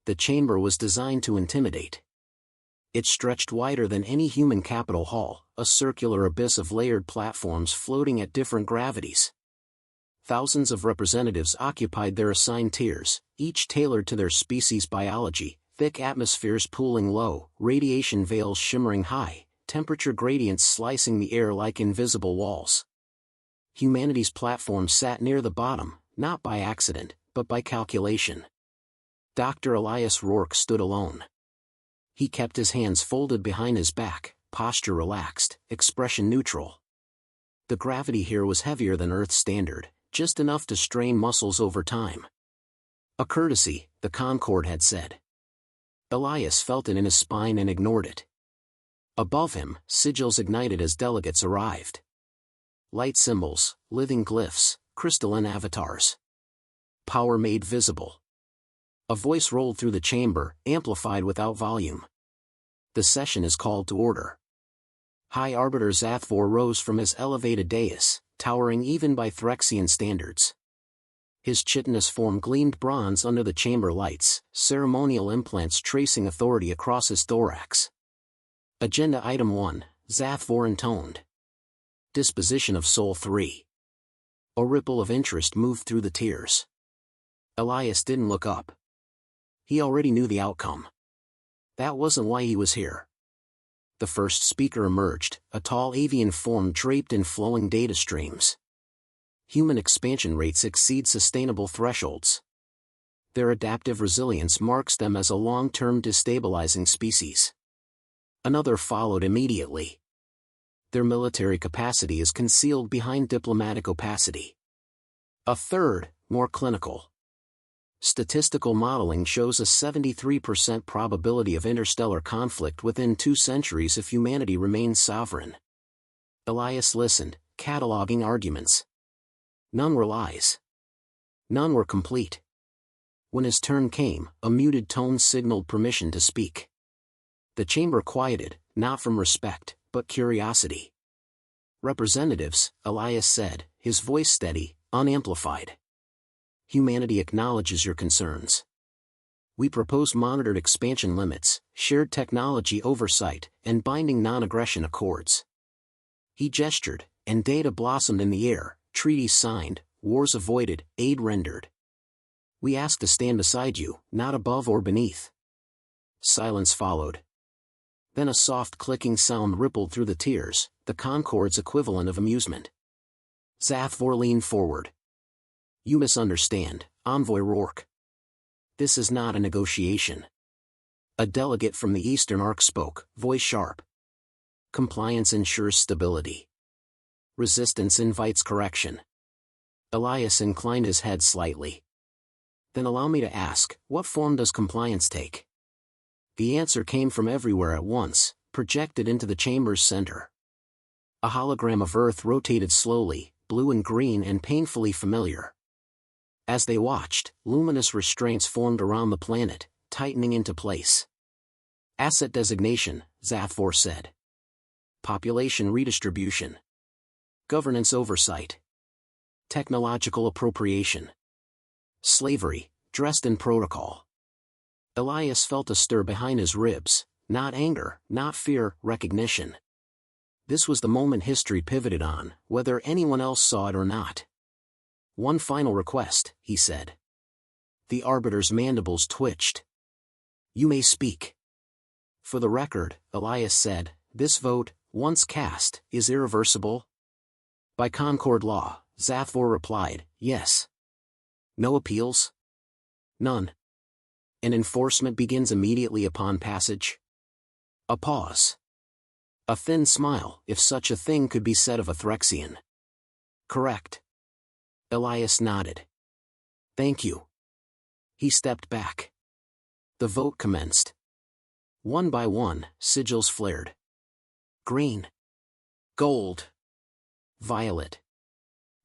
The chamber was designed to intimidate. It stretched wider than any human Capitol Hall, a circular abyss of layered platforms floating at different gravities. Thousands of representatives occupied their assigned tiers, each tailored to their species' biology, thick atmospheres pooling low, radiation veils shimmering high, temperature gradients slicing the air like invisible walls. Humanity's platform sat near the bottom, not by accident, but by calculation. Dr. Elias Rourke stood alone. He kept his hands folded behind his back, posture relaxed, expression neutral. The gravity here was heavier than Earth's standard, just enough to strain muscles over time. A courtesy, the Concord had said. Elias felt it in his spine and ignored it. Above him, sigils ignited as delegates arrived. Light symbols, living glyphs, crystalline avatars. Power made visible. A voice rolled through the chamber, amplified without volume. The session is called to order. High Arbiter Zathvor rose from his elevated dais, towering even by Threxian standards. His chitinous form gleamed bronze under the chamber lights, ceremonial implants tracing authority across his thorax. Agenda Item 1, Zathvor intoned. Disposition of Soul 3. A ripple of interest moved through the tiers. Elias didn't look up. He already knew the outcome. That wasn't why he was here. The first speaker emerged, a tall avian form draped in flowing data streams. Human expansion rates exceed sustainable thresholds. Their adaptive resilience marks them as a long-term destabilizing species. Another followed immediately. Their military capacity is concealed behind diplomatic opacity. A third, more clinical. Statistical modeling shows a 73% probability of interstellar conflict within 2 centuries if humanity remains sovereign. Elias listened, cataloging arguments. None were lies. None were complete. When his turn came, a muted tone signaled permission to speak. The chamber quieted, not from respect, but curiosity. Representatives, Elias said, his voice steady, unamplified. Humanity acknowledges your concerns. We propose monitored expansion limits, shared technology oversight, and binding non-aggression accords. He gestured, and data blossomed in the air, treaties signed, wars avoided, aid rendered. We ask to stand beside you, not above or beneath. Silence followed. Then a soft clicking sound rippled through the tiers, the Concord's equivalent of amusement. Zathvor leaned forward. You misunderstand, Envoy Rourke. This is not a negotiation. A delegate from the Eastern Arc spoke, voice sharp. Compliance ensures stability. Resistance invites correction. Elias inclined his head slightly. Then allow me to ask, what form does compliance take? The answer came from everywhere at once, projected into the chamber's center. A hologram of Earth rotated slowly, blue and green and painfully familiar. As they watched, luminous restraints formed around the planet, tightening into place. Asset designation, Zathvor said. Population redistribution. Governance oversight. Technological appropriation. Slavery, dressed in protocol. Elias felt a stir behind his ribs, not anger, not fear, recognition. This was the moment history pivoted on, whether anyone else saw it or not. One final request, he said. The Arbiter's mandibles twitched. You may speak. For the record, Elias said, this vote, once cast, is irreversible? By Concord law, Zathvor replied, yes. No appeals? None. And enforcement begins immediately upon passage? A pause. A thin smile, if such a thing could be said of a Threxian. Correct. Elias nodded. Thank you. He stepped back. The vote commenced. One by one, sigils flared. Green. Gold. Violet.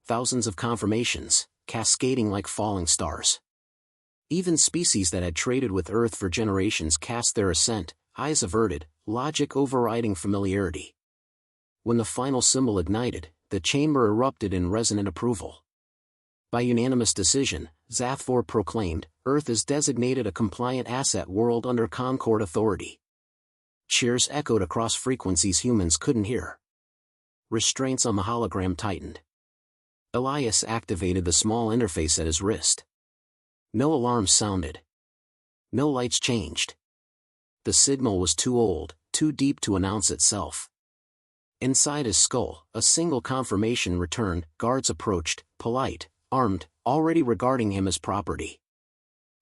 Thousands of confirmations, cascading like falling stars. Even species that had traded with Earth for generations cast their assent, eyes averted, logic overriding familiarity. When the final symbol ignited, the chamber erupted in resonant approval. By unanimous decision, Zathvor proclaimed, Earth is designated a compliant asset world under Concord authority. Cheers echoed across frequencies humans couldn't hear. Restraints on the hologram tightened. Elias activated the small interface at his wrist. No alarms sounded. No lights changed. The signal was too old, too deep to announce itself. Inside his skull, a single confirmation returned. Guards approached, polite, armed, already regarding him as property.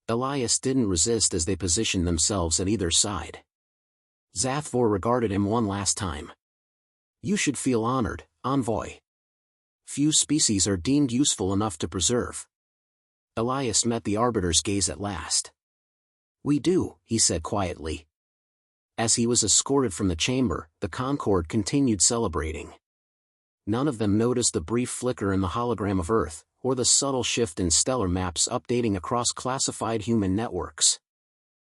Elias didn't resist as they positioned themselves at either side. Zathvor regarded him one last time. You should feel honored, envoy. Few species are deemed useful enough to preserve. Elias met the Arbiter's gaze at last. We do, he said quietly. As he was escorted from the chamber, the Concord continued celebrating. None of them noticed the brief flicker in the hologram of Earth, or the subtle shift in stellar maps updating across classified human networks.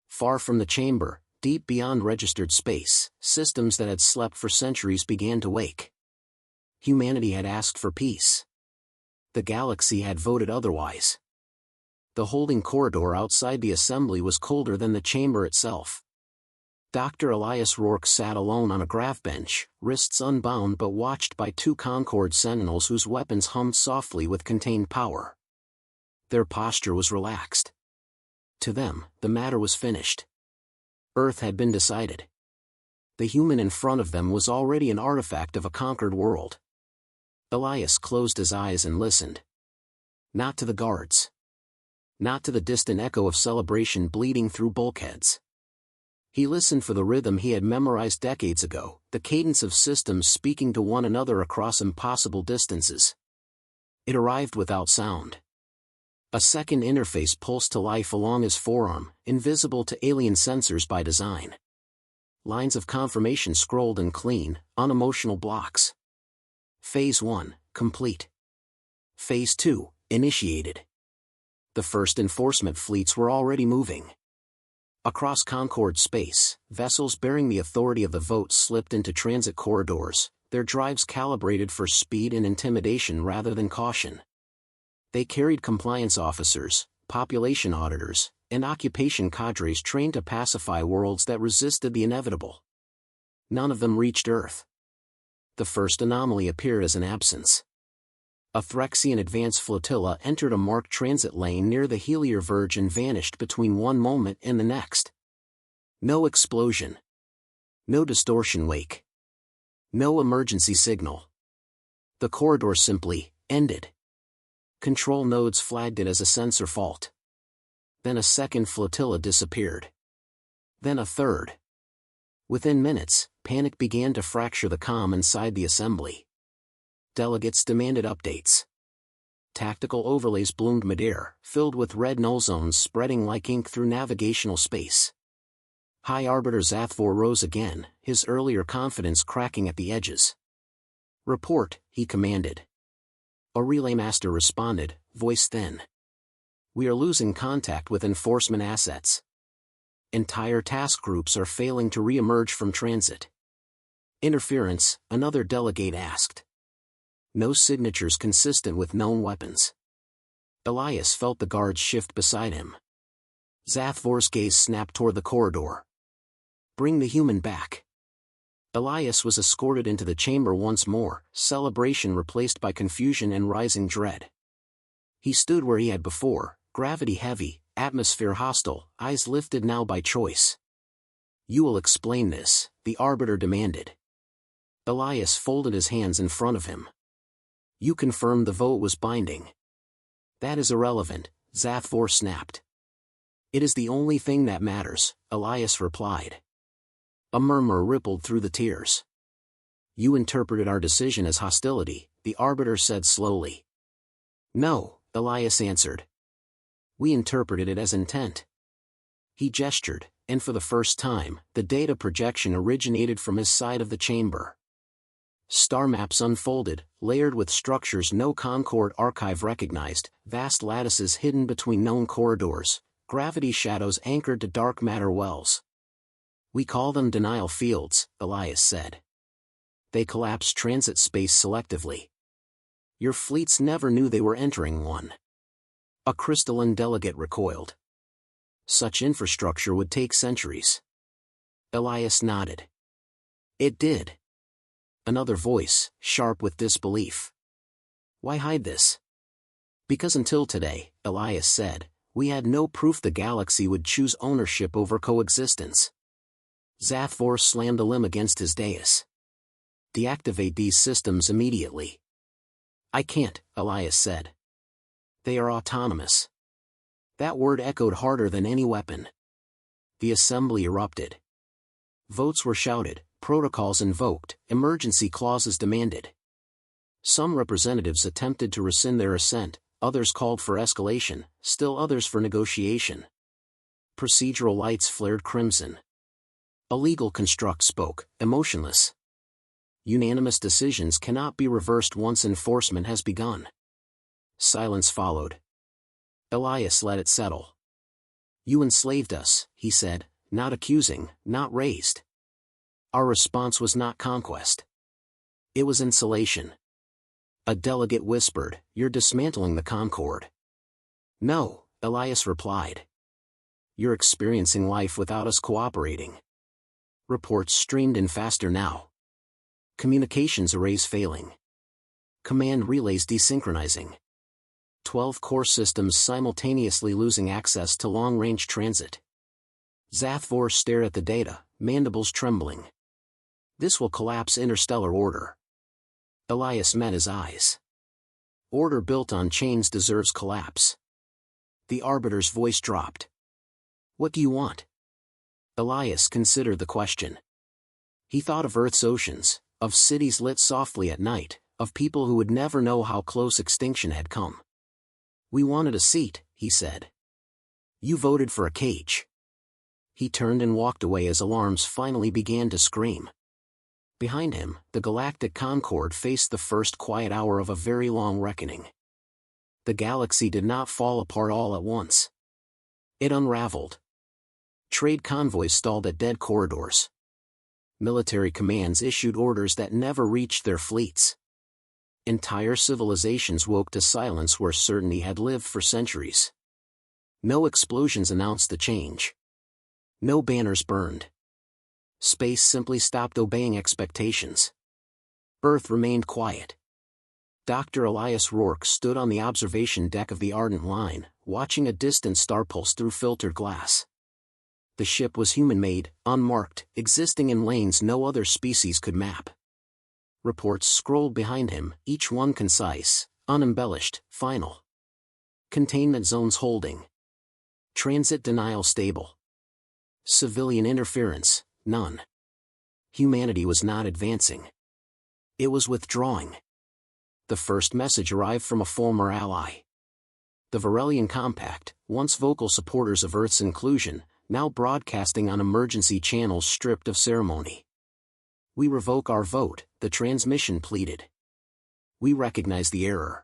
Far from the chamber, deep beyond registered space, systems that had slept for centuries began to wake. Humanity had asked for peace. The galaxy had voted otherwise. The holding corridor outside the assembly was colder than the chamber itself. Dr. Elias Rourke sat alone on a grav bench, wrists unbound but watched by two Concord sentinels whose weapons hummed softly with contained power. Their posture was relaxed. To them, the matter was finished. Earth had been decided. The human in front of them was already an artifact of a conquered world. Elias closed his eyes and listened. Not to the guards. Not to the distant echo of celebration bleeding through bulkheads. He listened for the rhythm he had memorized decades ago, the cadence of systems speaking to one another across impossible distances. It arrived without sound. A second interface pulsed to life along his forearm, invisible to alien sensors by design. Lines of confirmation scrolled in clean, unemotional blocks. Phase 1, complete. Phase 2, initiated. The first enforcement fleets were already moving. Across Concord space, vessels bearing the authority of the vote slipped into transit corridors, their drives calibrated for speed and intimidation rather than caution. They carried compliance officers, population auditors, and occupation cadres trained to pacify worlds that resisted the inevitable. None of them reached Earth. The first anomaly appeared as an absence. A Threxian advance flotilla entered a marked transit lane near the Helier Verge and vanished between one moment and the next. No explosion. No distortion wake. No emergency signal. The corridor simply ended. Control nodes flagged it as a sensor fault. Then a second flotilla disappeared. Then a third. Within minutes, panic began to fracture the comm inside the assembly. Delegates demanded updates. Tactical overlays bloomed midair, filled with red null zones spreading like ink through navigational space. High Arbiter Zathvor rose again, his earlier confidence cracking at the edges. Report, he commanded. A relay master responded, voice thin. We are losing contact with enforcement assets. Entire task groups are failing to re-emerge from transit. Interference, another delegate asked. No signatures consistent with known weapons. Elias felt the guards shift beside him. Zathvor's gaze snapped toward the corridor. Bring the human back. Elias was escorted into the chamber once more, celebration replaced by confusion and rising dread. He stood where he had before, gravity heavy, atmosphere hostile, eyes lifted now by choice. You will explain this, the Arbiter demanded. Elias folded his hands in front of him. You confirmed the vote was binding. That is irrelevant, Zathvor snapped. It is the only thing that matters, Elias replied. A murmur rippled through the tiers. You interpreted our decision as hostility, the Arbiter said slowly. No, Elias answered. We interpreted it as intent. He gestured, and for the first time, the data projection originated from his side of the chamber. Star maps unfolded, layered with structures no Concord archive recognized, vast lattices hidden between known corridors, gravity shadows anchored to dark matter wells. We call them denial fields, Elias said. They collapse transit space selectively. Your fleets never knew they were entering one. A crystalline delegate recoiled. Such infrastructure would take centuries. Elias nodded. It did. Another voice, sharp with disbelief. Why hide this? Because until today, Elias said, we had no proof the galaxy would choose ownership over coexistence. Zathvor slammed a limb against his dais. Deactivate these systems immediately. I can't, Elias said. They are autonomous. That word echoed harder than any weapon. The assembly erupted. Votes were shouted, protocols invoked, emergency clauses demanded. Some representatives attempted to rescind their assent, others called for escalation, still others for negotiation. Procedural lights flared crimson. A legal construct spoke, emotionless. Unanimous decisions cannot be reversed once enforcement has begun. Silence followed. Elias let it settle. You enslaved us, he said, not accusing, not raised. Our response was not conquest. It was insulation. A delegate whispered, you're dismantling the Concord. No, Elias replied. You're experiencing life without us cooperating. Reports streamed in faster now. Communications arrays failing. Command relays desynchronizing. 12 core systems simultaneously losing access to long-range transit. Zathvor stared at the data, mandibles trembling. This will collapse interstellar order. Elias met his eyes. Order built on chains deserves collapse. The Arbiter's voice dropped. What do you want? Elias considered the question. He thought of Earth's oceans, of cities lit softly at night, of people who would never know how close extinction had come. We wanted a seat, he said. You voted for a cage. He turned and walked away as alarms finally began to scream. Behind him, the Galactic Concord faced the first quiet hour of a very long reckoning. The galaxy did not fall apart all at once. It unraveled. Trade convoys stalled at dead corridors. Military commands issued orders that never reached their fleets. Entire civilizations woke to silence where certainty had lived for centuries. No explosions announced the change. No banners burned. Space simply stopped obeying expectations. Earth remained quiet. Dr. Elias Rourke stood on the observation deck of the Ardent Line, watching a distant star pulse through filtered glass. The ship was human-made, unmarked, existing in lanes no other species could map. Reports scrolled behind him, each one concise, unembellished, final. Containment zones holding. Transit denial stable. Civilian interference, none. Humanity was not advancing. It was withdrawing. The first message arrived from a former ally. The Varelian Compact, once vocal supporters of Earth's inclusion, now broadcasting on emergency channels stripped of ceremony. We revoke our vote, the transmission pleaded. We recognize the error.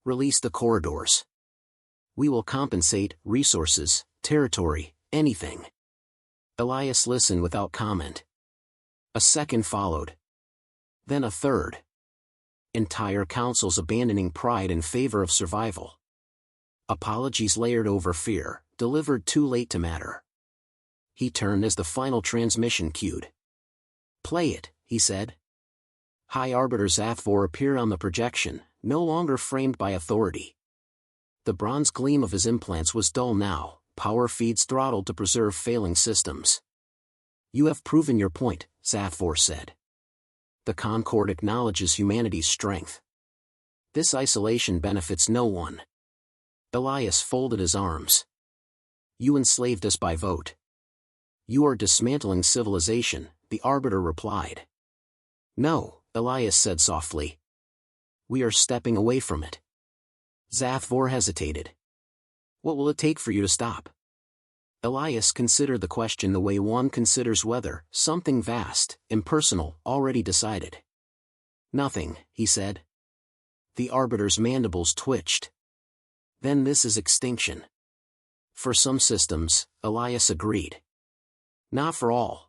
Release the corridors. We will compensate, resources, territory, anything. Elias listened without comment. A second followed. Then a third. Entire councils abandoning pride in favor of survival. Apologies layered over fear, delivered too late to matter. He turned as the final transmission cued. Play it, he said. High Arbiter Zathvor appeared on the projection, no longer framed by authority. The bronze gleam of his implants was dull now, power feeds throttled to preserve failing systems. You have proven your point, Zathvor said. The Concord acknowledges humanity's strength. This isolation benefits no one. Elias folded his arms. You enslaved us by vote. You are dismantling civilization, the Arbiter replied. No, Elias said softly. We are stepping away from it. Zathvor hesitated. What will it take for you to stop? Elias considered the question the way one considers whether something vast, impersonal, already decided. Nothing, he said. The Arbiter's mandibles twitched. Then this is extinction. For some systems, Elias agreed. Not for all.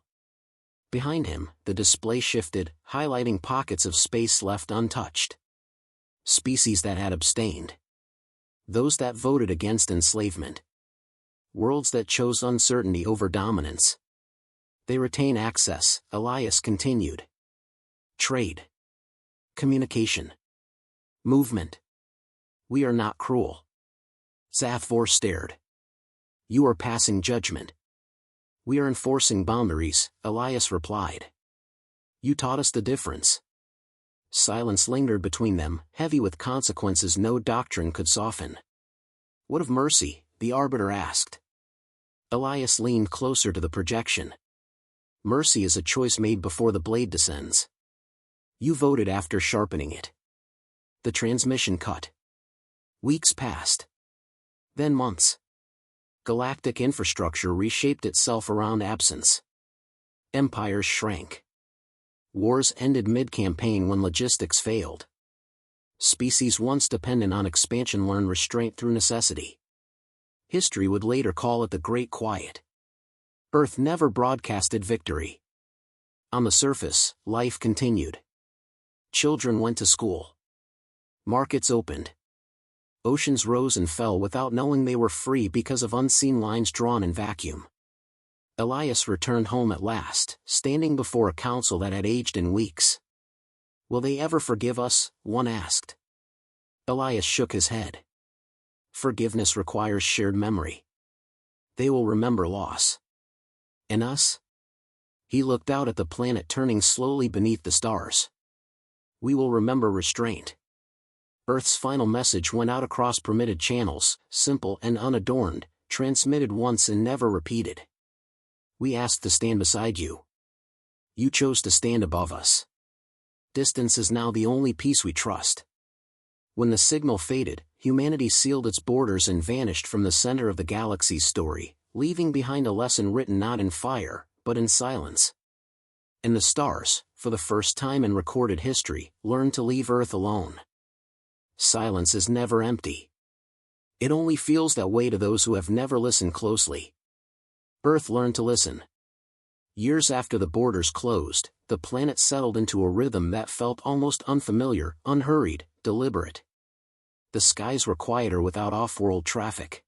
Behind him, the display shifted, highlighting pockets of space left untouched. Species that had abstained. Those that voted against enslavement. Worlds that chose uncertainty over dominance. They retain access, Elias continued. Trade. Communication. Movement. We are not cruel. Zathvor stared. You are passing judgment. We are enforcing boundaries, Elias replied. You taught us the difference. Silence lingered between them, heavy with consequences no doctrine could soften. What of mercy? The arbiter asked. Elias leaned closer to the projection. Mercy is a choice made before the blade descends. You voted after sharpening it. The transmission cut. Weeks passed. Then months. Galactic infrastructure reshaped itself around absence. Empires shrank. Wars ended mid-campaign when logistics failed. Species once dependent on expansion learned restraint through necessity. History would later call it the Great Quiet. Earth never broadcasted victory. On the surface, life continued. Children went to school. Markets opened. Oceans rose and fell without knowing they were free because of unseen lines drawn in vacuum. Elias returned home at last, standing before a council that had aged in weeks. Will they ever forgive us? One asked. Elias shook his head. Forgiveness requires shared memory. They will remember loss. And us? He looked out at the planet turning slowly beneath the stars. We will remember restraint. Earth's final message went out across permitted channels, simple and unadorned, transmitted once and never repeated. We asked to stand beside you. You chose to stand above us. Distance is now the only peace we trust. When the signal faded, humanity sealed its borders and vanished from the center of the galaxy's story, leaving behind a lesson written not in fire, but in silence. And the stars, for the first time in recorded history, learned to leave Earth alone. Silence is never empty. It only feels that way to those who have never listened closely. Earth learned to listen. Years after the borders closed, the planet settled into a rhythm that felt almost unfamiliar, unhurried, deliberate. The skies were quieter without off-world traffic.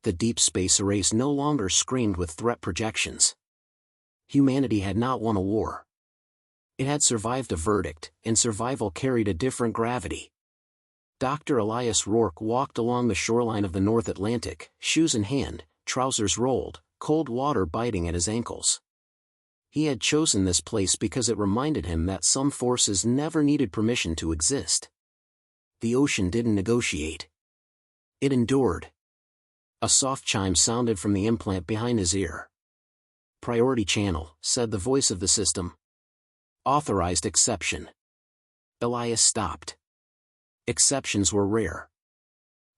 The deep space arrays no longer screamed with threat projections. Humanity had not won a war. It had survived a verdict, and survival carried a different gravity. Dr. Elias Rourke walked along the shoreline of the North Atlantic, shoes in hand, trousers rolled, cold water biting at his ankles. He had chosen this place because it reminded him that some forces never needed permission to exist. The ocean didn't negotiate. It endured. A soft chime sounded from the implant behind his ear. Priority channel, said the voice of the system. Authorized exception. Elias stopped. Exceptions were rare.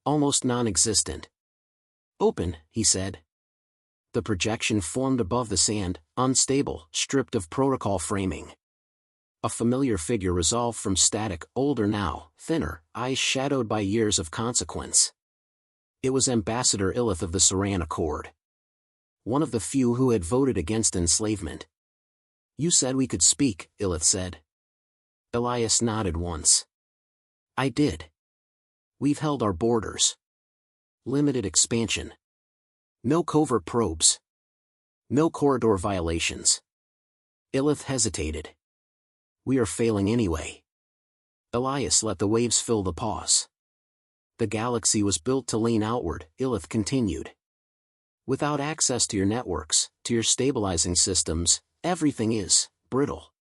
Almost non-existent. Open, he said. The projection formed above the sand, unstable, stripped of protocol framing. A familiar figure resolved from static, older now, thinner, eyes shadowed by years of consequence. It was Ambassador Illith of the Saran Accord. One of the few who had voted against enslavement. You said we could speak, Illith said. Elias nodded once. I did. We've held our borders. Limited expansion. No covert probes. No corridor violations. Illith hesitated. We are failing anyway. Elias let the waves fill the pause. The galaxy was built to lean outward, Illith continued. Without access to your networks, to your stabilizing systems, everything is brittle.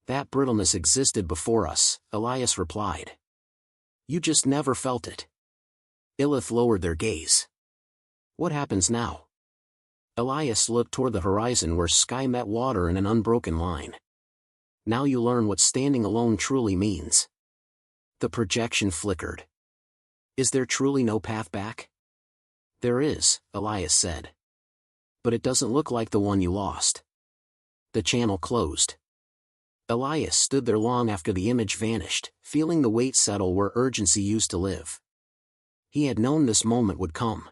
That brittleness existed before us, Elias replied. You just never felt it. Illith lowered their gaze. What happens now? Elias looked toward the horizon where sky met water in an unbroken line. Now you learn what standing alone truly means. The projection flickered. Is there truly no path back? There is, Elias said. But it doesn't look like the one you lost. The channel closed. Elias stood there long after the image vanished, feeling the weight settle where urgency used to live. He had known this moment would come.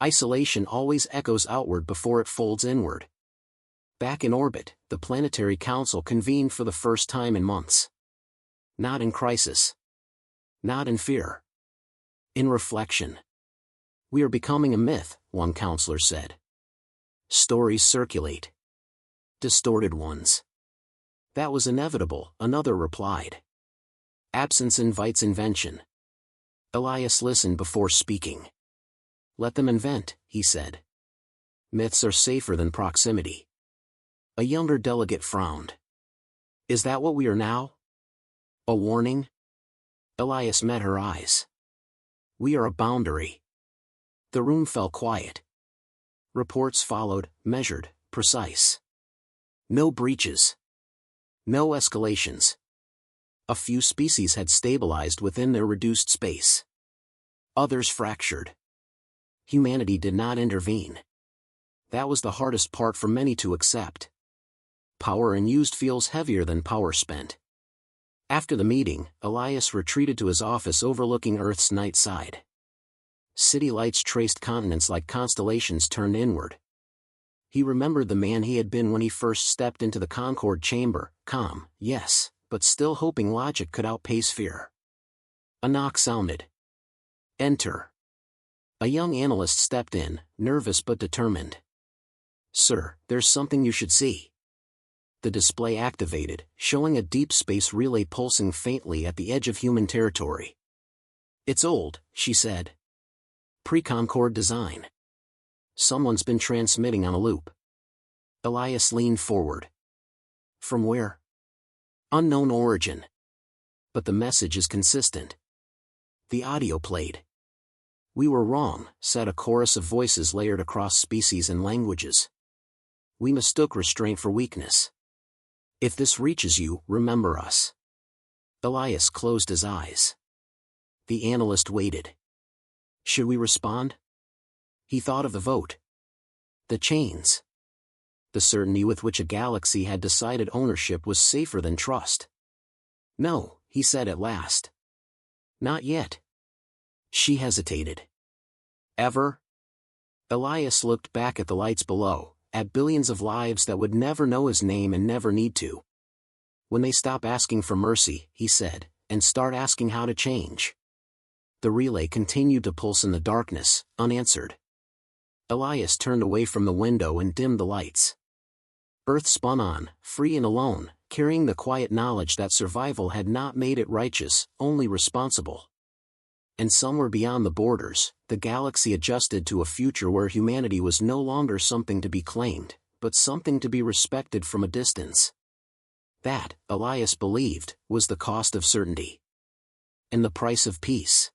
Isolation always echoes outward before it folds inward. Back in orbit, the Planetary Council convened for the first time in months. Not in crisis. Not in fear. In reflection, "We are becoming a myth," one counselor said. "Stories circulate. Distorted ones." "That was inevitable," another replied. "Absence invites invention." Elias listened before speaking. "Let them invent," he said. "Myths are safer than proximity." A younger delegate frowned. "Is that what we are now? A warning?" Elias met her eyes. "We are a boundary." The room fell quiet. Reports followed, measured, precise. No breaches. No escalations. A few species had stabilized within their reduced space. Others fractured. Humanity did not intervene. That was the hardest part for many to accept. Power unused feels heavier than power spent. After the meeting, Elias retreated to his office overlooking Earth's night side. City lights traced continents like constellations turned inward. He remembered the man he had been when he first stepped into the Concord chamber, calm, yes, but still hoping logic could outpace fear. A knock sounded. "Enter." A young analyst stepped in, nervous but determined. "Sir, there's something you should see." The display activated, showing a deep space relay pulsing faintly at the edge of human territory. "It's old," she said. "Pre-Concord design. Someone's been transmitting on a loop." Elias leaned forward. "From where?" "Unknown origin. But the message is consistent." The audio played. "We were wrong," said a chorus of voices layered across species and languages. "We mistook restraint for weakness. If this reaches you, remember us." Elias closed his eyes. The analyst waited. Should we respond? He thought of the vote. The chains. The certainty with which a galaxy had decided ownership was safer than trust. "No," he said at last. "Not yet." She hesitated. "Ever?" Elias looked back at the lights below, at billions of lives that would never know his name and never need to. "When they stop asking for mercy," he said, "and start asking how to change." The relay continued to pulse in the darkness, unanswered. Elias turned away from the window and dimmed the lights. Earth spun on, free and alone, carrying the quiet knowledge that survival had not made it righteous, only responsible. And somewhere beyond the borders, the galaxy adjusted to a future where humanity was no longer something to be claimed, but something to be respected from a distance. That, Elias believed, was the cost of certainty. And the price of peace.